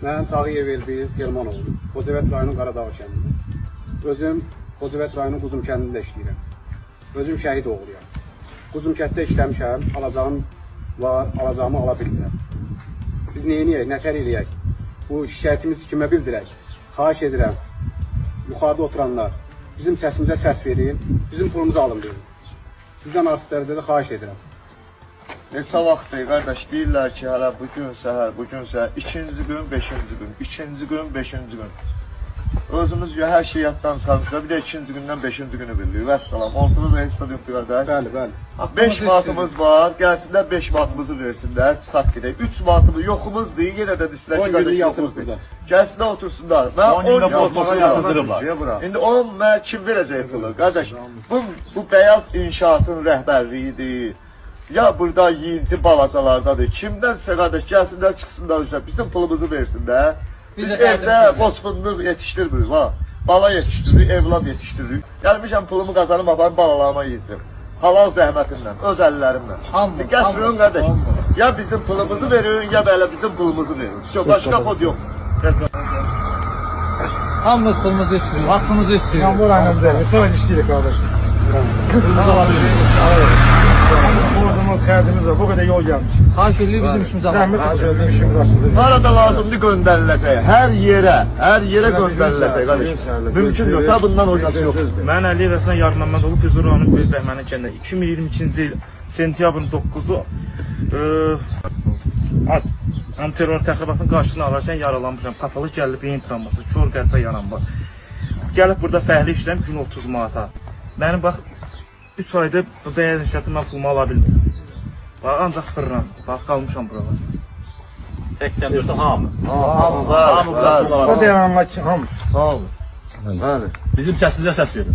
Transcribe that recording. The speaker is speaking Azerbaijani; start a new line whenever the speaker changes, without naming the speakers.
Mən Tağıyev Elbir Germanoğlu, Xocavənd rayonun Qaradağ kəndində. Özüm Xocavənd rayonun Quzum kəndində işləyirəm. Özüm şəhid oğluyam. Quzum kənddə işləmişəm, alacağım var, alacağımı ala bilmirəm. Biz neyiniyək, nətər eləyək? Bu şikayətimizi kimə bildirək? Xahiş edirəm, yuxarıda oturanlar bizim səsimizə səs verin, bizim pulumuzu alın verin. Sizdən artıq dərəcədə xahiş edirəm.
Neçə vaxtdır qardaş deyirlər ki, hələ bugün səhər, bugün səhər, ikinci gün, beşinci gün, ikinci gün, beşinci gün. Özümüz hər şey yaddan salmışlar, bir də ikinci gündən beşinci günü bilirik. Vəssalam, ortada da hesab yoxdur qardaş.
Bəli, bəli.
5 manatımız var, gəlsinlər 5 manatımızı versinlər, çıxaq gedək. 3 manatımız yoxumuzdur, yenə də istilər ki, qardaş yoxumuzdur. Gəlsinlər otursunlar. Mən 10 gün otursunlar. İndi 10 mən kim verəcək pulu? Qardaş, bu bəyaz inşaatın rəhbərliyidir. Ya burada yiyinti balacalardadır. Kimdənsə qardaş gəlsinlər, çıxsınlar üzrə, bizim pulumuzu versinlər. Biz evdə bosfunluq yetişdirmirik, ha. Bala yetişdiririk, evlad yetişdiririk. Gəlmişəm pulumu qazanım, aparım balalarıma yiyizim. Halal zəhmətimlə, öz əllərimlə. Gətirin qardaş, ya bizim pulumuzu verin, ya belə bizim pulumuzu verin. Başqa kod yox.
Hamımız pulumuzu istiyoruz, hakkımızı istiyoruz.
Yağmur ayında değil, sonra işleyelim kardeşim.
Pulumuzu alabiliriz.
Borcumuz, xərcimiz var, bu kadar yol gelmiş.
Xahiş edilir bizim işimizi alın.
Zəhmət bizim işimiz açılır.
Harada lazımdır göndəriləcək, hər yerə göndəriləcək qardaş. Mümkün yox, ta bundan oynası yox.
Mən Əliyev Həsən Yarməmmədoğlu Füzuli rayonu Böyükbəhməni kəndində 2022-ci il sentyabrın 9-u terror təxribatının qarşısını alarkən yaralanmışam. Kapalı gəlib beyin travması, kör qəlbə yaranma. Gəlib burada fəhli işləm gün 30 manata. Mənim bax 3 ayda bu bəyaz inşaatı mən pulumu ala bilmirəm. Bax ancaq fırram. Bax qalmışam buralar.
Tek sen diyorsun hamı.
Hamı,
O dayananlar ki, hamısı.
Hamı.
Bizim sesimize ses verin.